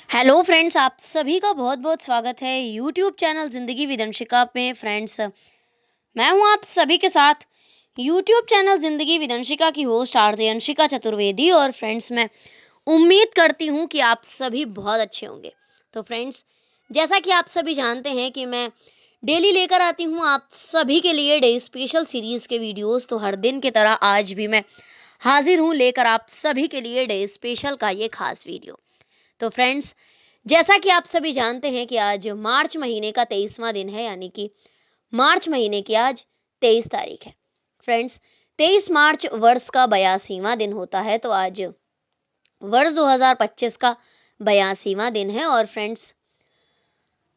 Hello friends, आप सभी का बहुत बहुत स्वागत है यूट्यूब चैनल जिंदगी विद अंशिका में। फ्रेंड्स, मैं हूं आप सभी के साथ यूट्यूब चैनल जिंदगी विद अंशिका की होस्ट आरजे अंशिका चतुर्वेदी। और फ्रेंड्स, मैं उम्मीद करती हूं कि आप सभी बहुत अच्छे होंगे। तो फ्रेंड्स, जैसा कि आप सभी जानते हैं कि मैं डेली लेकर आती हूं आप सभी के लिए डे स्पेशल सीरीज के वीडियोस। तो हर दिन की तरह आज भी मैं हाजिर हूं लेकर आप सभी के लिए डे स्पेशल का ये खास वीडियो। तो फ्रेंड्स, जैसा कि आप सभी जानते हैं कि आज मार्च महीने का 23वां दिन है, यानी कि मार्च महीने की आज 23 तारीख है। फ्रेंड्स, 23 मार्च वर्ष का 82वां दिन होता है। तो आज वर्ष 2025 का 82वां दिन है। और friends,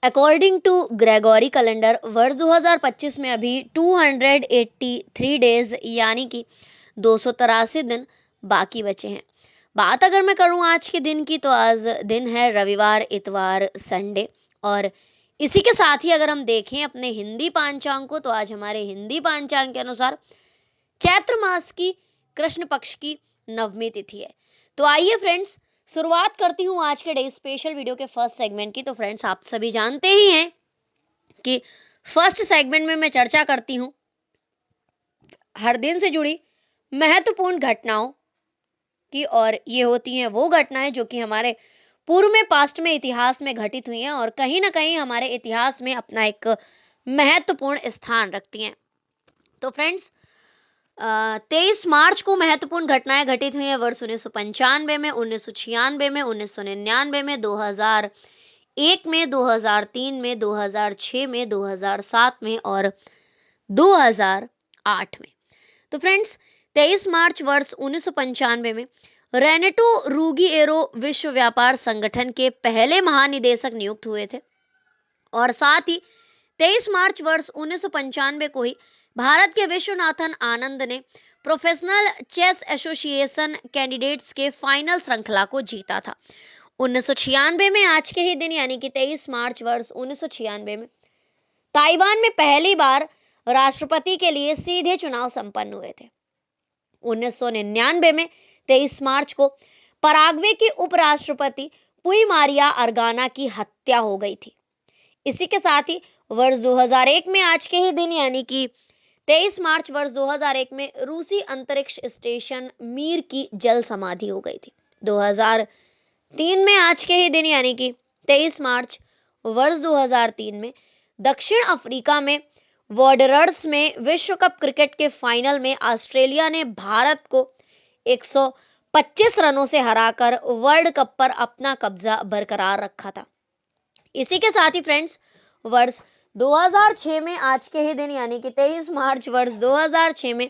according to Gregory calendar वर्ष 2025 में अभी 283 डेज यानी कि 283 दिन बाकी बचे हैं। बात अगर मैं करूं आज के दिन की, तो आज दिन है रविवार, इतवार, संडे। और इसी के साथ ही अगर हम देखें अपने हिंदी पांचांग को, तो आज हमारे हिंदी पांचांग के अनुसार चैत्र मास की कृष्ण पक्ष की नवमी तिथि है। तो आइए फ्रेंड्स, शुरुआत करती हूँ आज के डे स्पेशल वीडियो के फर्स्ट सेगमेंट की। तो फ्रेंड्स, आप सभी जानते ही हैं कि फर्स्ट सेगमेंट में मैं चर्चा करती हूँ हर दिन से जुड़ी महत्वपूर्ण घटनाओं की। और ये होती हैं वो घटनाएं जो कि हमारे पूर्व में, पास्ट में, इतिहास में घटित हुई हैं और कहीं ना कहीं हमारे इतिहास में अपना एक महत्वपूर्ण स्थान रखती हैं। तो फ्रेंड्स, 23 मार्च को महत्वपूर्ण घटनाएं घटित हुई हैं वर्ष 1995 में, 1996 में, 1999 में, 2001 में, 2003 में, 2006 में, 2007 में और 2008 में। तो फ्रेंड्स, 23 मार्च वर्ष 1995 में रेनेटो रूगिएरो विश्व व्यापार संगठन के पहले महानिदेशक नियुक्त हुए थे। और साथ ही 23 मार्च वर्ष 1995 को ही भारत के विश्वनाथन आनंद ने प्रोफेशनल चेस एसोसिएशन कैंडिडेट्स के फाइनल श्रृंखला को जीता था। 1996 में आज के ही दिन यानी कि 23 मार्च वर्ष 1996 में ताइवान में पहली बार राष्ट्रपति के लिए सीधे चुनाव संपन्न हुए थे। 1999 में 23 मार्च को पराग्वे के उपराष्ट्रपति पुई मारिया अर्गाना की हत्या हो गई थी। इसी के साथ ही वर्ष 2001 में आज के ही दिन यानी कि 23 मार्च वर्ष 2001 में रूसी अंतरिक्ष स्टेशन मीर की जल समाधि हो गई थी। 2003 में आज के ही दिन यानी कि 23 मार्च वर्ष 2003 में दक्षिण अफ्रीका में वॉन्डरर्स में विश्व कप क्रिकेट के फाइनल में ऑस्ट्रेलिया ने भारत को 125 रनों से हराकर वर्ल्ड कप पर अपना कब्जा बरकरार रखा था। इसी के साथ ही फ्रेंड्स, वर्ष 2006 में आज के ही दिन यानी कि 23 मार्च वर्ष 2006 में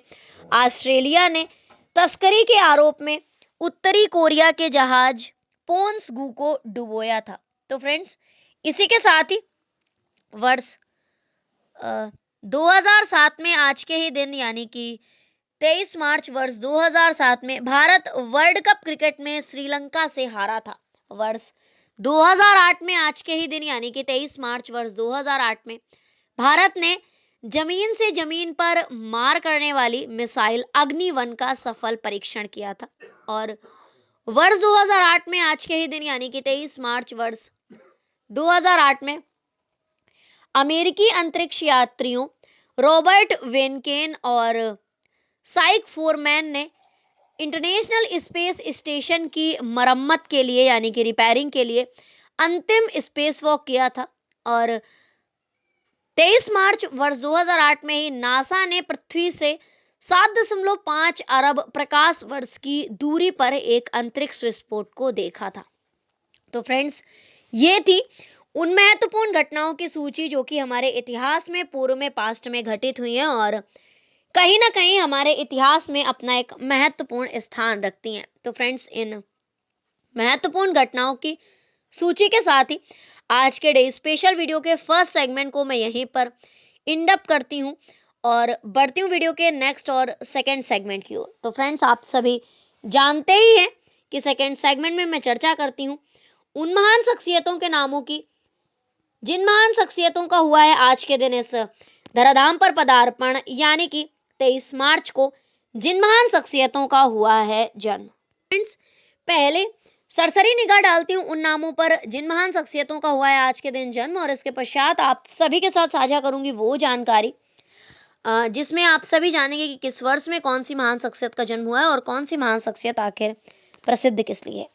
ऑस्ट्रेलिया ने तस्करी के आरोप में उत्तरी कोरिया के जहाज पोन्स गू को डुबोया था। तो फ्रेंड्स, इसी के साथ ही वर्ष 2007 में आज के ही दिन यानी कि 23 मार्च वर्ष 2007 में भारत वर्ल्ड कप क्रिकेट में श्रीलंका से हारा था। वर्ष 2008 में आज के ही दिन यानी कि 23 मार्च वर्ष 2008 में भारत ने जमीन से जमीन पर मार करने वाली मिसाइल अग्नि-1 का सफल परीक्षण किया था। और वर्ष 2008 में आज के ही दिन यानी कि 23 मार्च वर्ष 2008 में अमेरिकी अंतरिक्ष यात्रियों रॉबर्ट वेनकेन और साइक फोरमैन ने इंटरनेशनल स्पेस स्टेशन की मरम्मत के लिए यानी कि रिपेयरिंग के लिए अंतिम स्पेस वॉक किया था। और 23 मार्च वर्ष 2008 में ही नासा ने पृथ्वी से 7.5 अरब प्रकाश वर्ष की दूरी पर एक अंतरिक्ष विस्फोट को देखा था। तो फ्रेंड्स, ये थी उन महत्वपूर्ण घटनाओं की सूची जो कि हमारे इतिहास में, पूर्व में, पास्ट में घटित हुई हैं और कहीं ना कहीं हमारे इतिहास में अपना एक महत्वपूर्ण स्थान रखती हैं। तो फ्रेंड्स, इन महत्वपूर्ण घटनाओं की सूची के साथ ही आज के डे स्पेशल वीडियो के फर्स्ट सेगमेंट को मैं यहीं पर इंड अप करती हूँ और बढ़ती हूँ वीडियो के नेक्स्ट और सेकंड सेगमेंट की ओर। तो फ्रेंड्स, आप सभी जानते ही हैं कि सेकंड सेगमेंट में मैं चर्चा करती हूँ उन महान शख्सियतों के नामों की जिन महान शख्सियतों का हुआ है आज के दिन इस धराधाम पर पदार्पण, यानी कि 23 मार्च को जिन महान शख्सियतों का हुआ है जन्म। फ्रेंड्स, पहले सरसरी निगाह डालती हूँ उन नामों पर जिन महान शख्सियतों का हुआ है आज के दिन जन्म, और इसके पश्चात आप सभी के साथ साझा करूंगी वो जानकारी जिसमें आप सभी जानेंगे कि किस वर्ष में कौन सी महान शख्सियत का जन्म हुआ है और कौन सी महान शख्सियत आखिर प्रसिद्ध किस लिए है।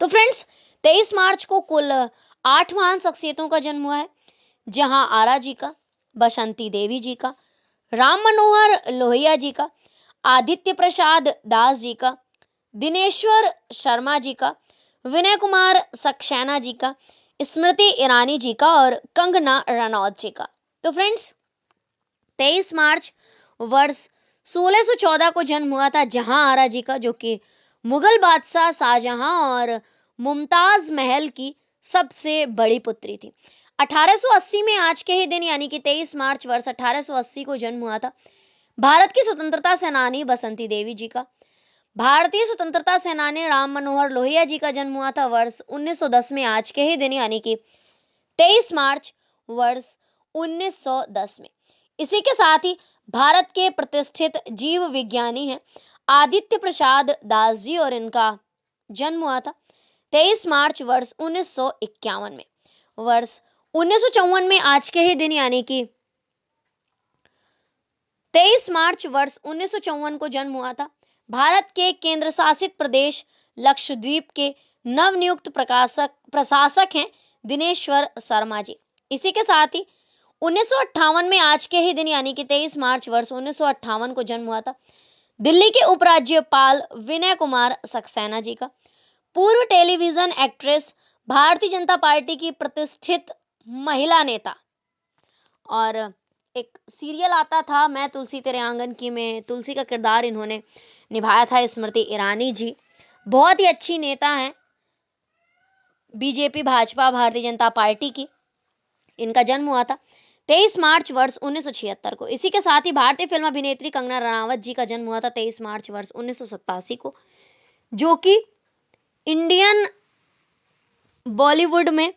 तो फ्रेंड्स, 23 मार्च को कुल 8 महान शख्सियतों का जन्म हुआ है, जहां आरा जी का, बसंती देवी जी का, राम मनोहर लोहिया जी का, आदित्य प्रसाद दास जी का, दिनेश्वर शर्मा जी का, विनय कुमार सक्सेना जी का, स्मृति ईरानी जी का और कंगना रनौत जी का। तो फ्रेंड्स, 23 मार्च वर्ष 1614 को जन्म हुआ था जहां आरा जी का, जो कि मुगल बादशाह शाहजहां और मुमताज महल की सबसे बड़ी पुत्री थी। 1880 में आज के ही दिन यानी कि 23 मार्च वर्ष 1880 को जन्म हुआ था भारत की स्वतंत्रता सेनानी बसंती देवी जी का। भारतीय स्वतंत्रता सेनानी राम मनोहर लोहिया जी का जन्म हुआ था वर्ष 1910 में आज के ही दिन यानी कि 23 मार्च वर्ष 1910 में। इसी के साथ ही भारत के प्रतिष्ठित जीव विज्ञानी हैं आदित्य प्रसाद दास जी, और इनका जन्म हुआ था 23 मार्च वर्ष 1951 में। वर्ष 1954 में आज के ही दिन यानी कि 23 मार्च वर्ष 1954 को जन्म हुआ था भारत के केंद्र शासित प्रदेश लक्षद्वीप के नवनियुक्त प्रशासक हैं दिनेश्वर शर्मा जी। इसी के साथ ही 1958 में आज के ही दिन यानी कि 23 मार्च वर्ष 1958 को जन्म हुआ था दिल्ली के उपराज्यपाल विनय कुमार सक्सेना जी का। पूर्व television actress, Bharatiya Janata party की प्रतिष्ठित महिला नेता, और एक सीरियल आता था मैं तुलसी तेरे आंगन की में तुलसी का किरदार इन्होंने निभाया था, स्मृति ईरानी जी। बहुत ही अच्छी नेता हैं बीजेपी भाजपा भारतीय जनता पार्टी की। इनका जन्म हुआ था 23 मार्च वर्ष 1976 को। इसी के साथ ही भारतीय फिल्म अभिनेत्री कंगना रनावत जी का जन्म हुआ था 23 मार्च वर्ष 1987 को, जो कि इंडियन बॉलीवुड में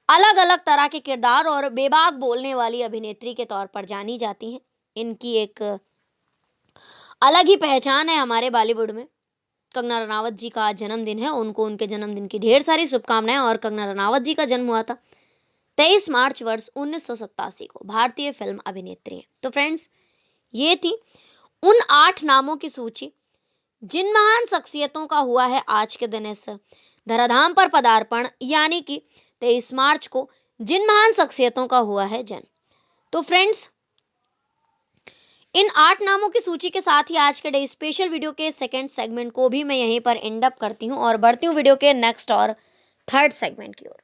अलग अलग तरह के किरदार और बेबाक बोलने वाली अभिनेत्री के तौर पर जानी जाती हैं। इनकी एक अलग ही पहचान है हमारे बॉलीवुड में। कंगना रनावत जी का आज जन्मदिन है, उनको उनके जन्मदिन की ढेर सारी शुभकामनाएं। और कंगना रनावत जी का जन्म हुआ था 23 मार्च वर्ष 1987 को, भारतीय फिल्म अभिनेत्री हैं। तो फ्रेंड्स, ये थी उन 8 नामों की सूची जिन महान शख्सियतों का हुआ है आज के दिन इस धराधाम पर पदार्पण, यानी कि 23 मार्च को जिन महान शख्सियतों का हुआ है जन्म। तो फ्रेंड्स, इन 8 नामों की सूची के साथ ही आज के डे स्पेशल वीडियो के सेकंड सेगमेंट को भी मैं यहीं पर एंड अप करती हूं और बढ़ती हूं वीडियो के नेक्स्ट और थर्ड सेगमेंट की ओर।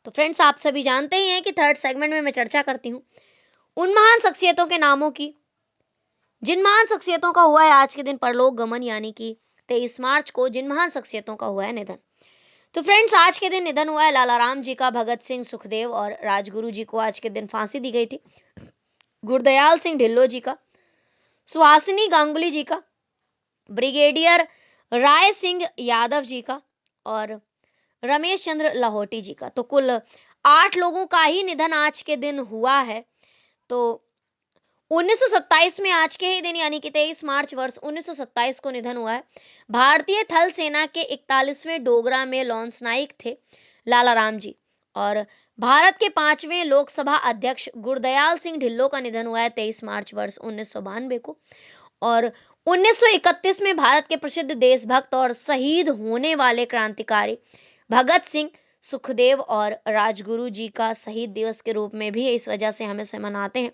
तो फ्रेंड्स, आप सभी जानते ही हैं कि थर्ड सेगमेंट में मैं चर्चा करती हूं उन महान शख्सियतों के नामों की जिन महान शख्सियतों का हुआ है आज के दिन परलोक गमन, यानी कि 23 मार्च को जिन महान शख्सियतों का हुआ है निधन। तो फ्रेंड्स, आज के दिन निधन हुआ है लाला राम जी का, भगत सिंह, सुखदेव और राजगुरु जी को आज के दिन फांसी दी गई थी। गुरदयाल सिंह ढिल्लो जी का, सुहासिनी गांगुली जी का, ब्रिगेडियर राय सिंह यादव जी का और रमेश चंद्र लाहौटी जी का। तो कुल 8 लोगों का ही निधन आज के दिन हुआ है। तो 1927 में आज के ही दिन यानी कि 23 मार्च वर्ष 1927 को निधन हुआ है भारतीय थल सेना के 41वें डोगरा में लॉन्स नाइक थे लाला राम जी। और भारत के 5वें लोकसभा अध्यक्ष गुरदयाल सिंह ढिल्लो का निधन हुआ है 23 मार्च वर्ष 1992 को। और 1931 में भारत के प्रसिद्ध देशभक्त और शहीद होने वाले क्रांतिकारी भगत सिंह, सुखदेव और राजगुरु जी का शहीद दिवस के रूप में भी इस वजह से हम इसे मनाते हैं।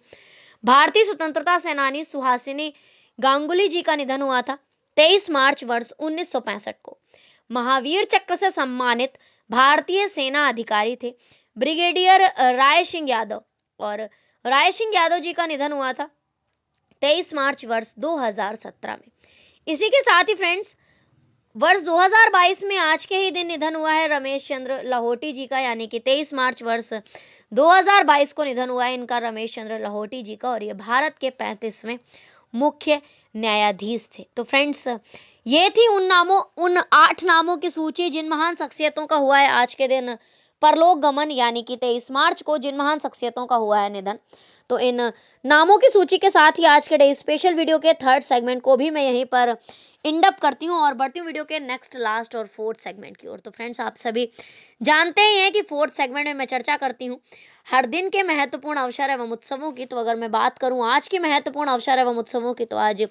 भारतीय स्वतंत्रता सेनानी सुहासिनी गांगुली जी का निधन हुआ था 23 मार्च वर्ष 1965 को। महावीर चक्र से सम्मानित भारतीय सेना अधिकारी थे ब्रिगेडियर राय सिंह यादव, और राय सिंह यादव जी का निधन हुआ था 23 मार्च वर्ष 2017 में। इसी के साथ ही फ्रेंड्स, वर्ष 2022 में आज के ही दिन निधन हुआ है रमेश चंद्र लाहौटी जी का, यानी कि 23 मार्च वर्ष 2022 को निधन हुआ है इनका, रमेश चंद्र लाहौटी जी का, और ये भारत के 35वें मुख्य न्यायाधीश थे। तो फ्रेंड्स, ये थी उन 8 नामों की सूची जिन महान शख्सियतों का हुआ है आज के दिन परलोक गमन, यानी कि 23 मार्च को जिन महान शख्सियतों का हुआ है निधन। तो इन नामों की सूची के साथ ही आज के डे स्पेशल वीडियो के थर्ड सेगमेंट को भी मैं यहीं पर एंड अप करती हूँ और बढ़ती हूँ वीडियो के नेक्स्ट, लास्ट और फोर्थ सेगमेंट की ओर। तो फ्रेंड्स, आप सभी जानते ही हैं कि फोर्थ सेगमेंट में मैं चर्चा करती हूँ हर दिन के महत्वपूर्ण अवसर एवं उत्सवों की। तो अगर मैं बात करूँ आज के महत्वपूर्ण अवसर एवं उत्सवों की, तो आज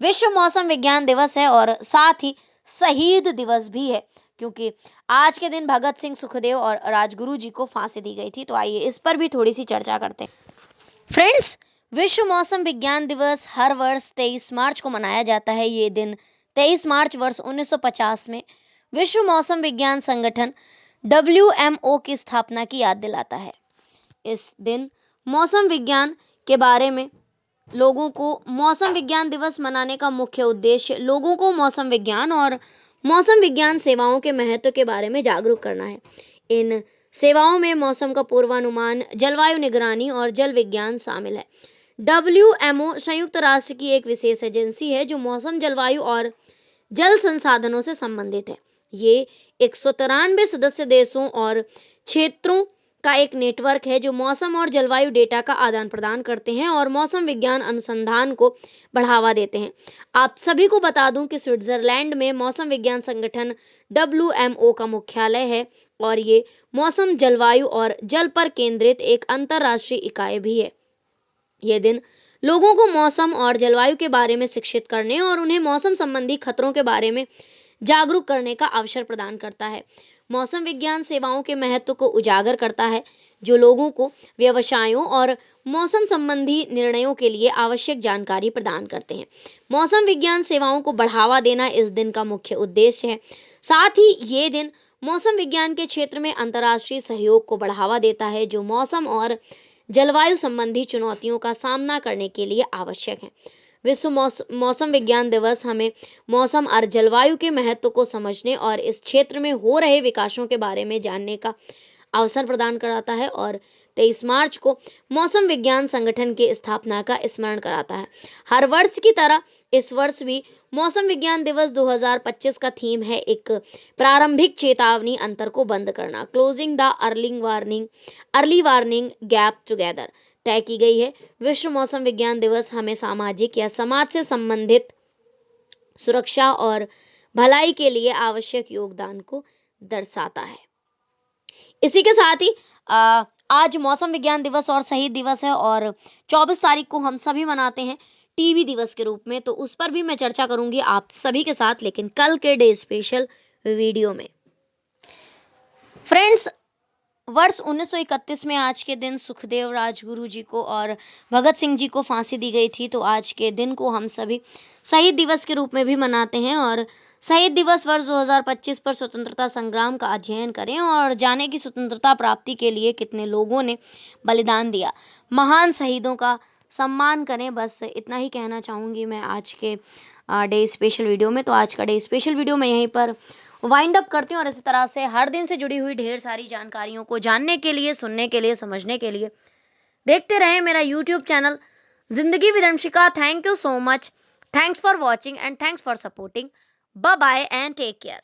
विश्व मौसम विज्ञान दिवस है और साथ ही शहीद दिवस भी है, क्योंकि आज के दिन भगत सिंह, सुखदेव और राजगुरु जी को फांसी दी गई थी। तो आइए इस पर भी थोड़ी सी चर्चा करते हैं। फ्रेंड्स, विश्व मौसम विज्ञान दिवस हर वर्ष 23 मार्च को मनाया जाता है। ये दिन 23 मार्च वर्ष 1950 में विश्व मौसम विज्ञान संगठन WMO की स्थापना की याद दिलाता है। इस दिन मौसम विज्ञान के बारे में लोगों को मौसम विज्ञान दिवस मनाने का मुख्य उद्देश्य लोगों को मौसम विज्ञान और मौसम विज्ञान सेवाओं के महत्व के बारे में जागरूक करना है। इन सेवाओं में मौसम का पूर्वानुमान, जलवायु निगरानी और जल विज्ञान शामिल है। WMO संयुक्त राष्ट्र की एक विशेष एजेंसी है जो मौसम, जलवायु और जल संसाधनों से संबंधित है। ये 193 सदस्य देशों और क्षेत्रों का एक नेटवर्क है जो मौसम और जलवायु डेटा का आदान प्रदान करते हैं और मौसम विज्ञान अनुसंधान को बढ़ावा देते हैं। आप सभी को बता दूं कि स्विट्जरलैंड में मौसम विज्ञान संगठन WMO का मुख्यालय है और ये मौसम, जलवायु और जल पर केंद्रित एक अंतरराष्ट्रीय इकाई भी है। यह दिन लोगों को मौसम और जलवायु के बारे में शिक्षित करने और उन्हें मौसम संबंधी खतरों के बारे में जागरूक करने का अवसर प्रदान करता है। मौसम विज्ञान सेवाओं के महत्व को उजागर करता है, जो लोगों को व्यवसायों और मौसम संबंधी निर्णयों के लिए आवश्यक जानकारी प्रदान करते हैं। मौसम विज्ञान सेवाओं को बढ़ावा देना इस दिन का मुख्य उद्देश्य है। साथ ही ये दिन मौसम विज्ञान के क्षेत्र में अंतर्राष्ट्रीय सहयोग को बढ़ावा देता है, जो मौसम और जलवायु संबंधी चुनौतियों का सामना करने के लिए आवश्यक है। विश्व मौसम विज्ञान दिवस हमें मौसम और जलवायु के महत्व को समझने और इस क्षेत्र में हो रहे विकासों के बारे में जानने का अवसर प्रदान कराता है और 23 मार्च को मौसम विज्ञान संगठन की स्थापना का स्मरण कराता है। हर वर्ष की तरह इस वर्ष भी मौसम विज्ञान दिवस 2025 का थीम है एक प्रारंभिक चेतावनी, अंतर को बंद करना, closing the early warning gap together तय की गई है। विश्व मौसम विज्ञान दिवस हमें सामाजिक या समाज से संबंधित सुरक्षा और भलाई के लिए आवश्यक योगदान को दर्शाता है। इसी के साथ ही आज मौसम विज्ञान दिवस और शहीद दिवस है और 24 तारीख को हम सभी मनाते हैं टीबी दिवस के रूप में। तो उस पर भी मैं चर्चा करूंगी आप सभी के साथ, लेकिन कल के डे स्पेशल वीडियो में। फ्रेंड्स, वर्ष 1931 में आज के दिन सुखदेव, राजगुरु जी को और भगत सिंह जी को फांसी दी गई थी। तो आज के दिन को हम सभी शहीद दिवस के रूप में भी मनाते हैं और शहीद दिवस वर्ष 2025 पर स्वतंत्रता संग्राम का अध्ययन करें और जाने की स्वतंत्रता प्राप्ति के लिए कितने लोगों ने बलिदान दिया। महान शहीदों का सम्मान करें। बस इतना ही कहना चाहूँगी मैं आज के डे स्पेशल वीडियो में। तो आज का डे स्पेशल वीडियो मैं यहीं पर वाइंड अप करती हूँ और इसी तरह से हर दिन से जुड़ी हुई ढेर सारी जानकारियों को जानने के लिए, सुनने के लिए, समझने के लिए देखते रहें मेरा यूट्यूब चैनल जिंदगी विदंशिका। Thank you so much. Thanks for watching and thanks for supporting. Bye bye and take care.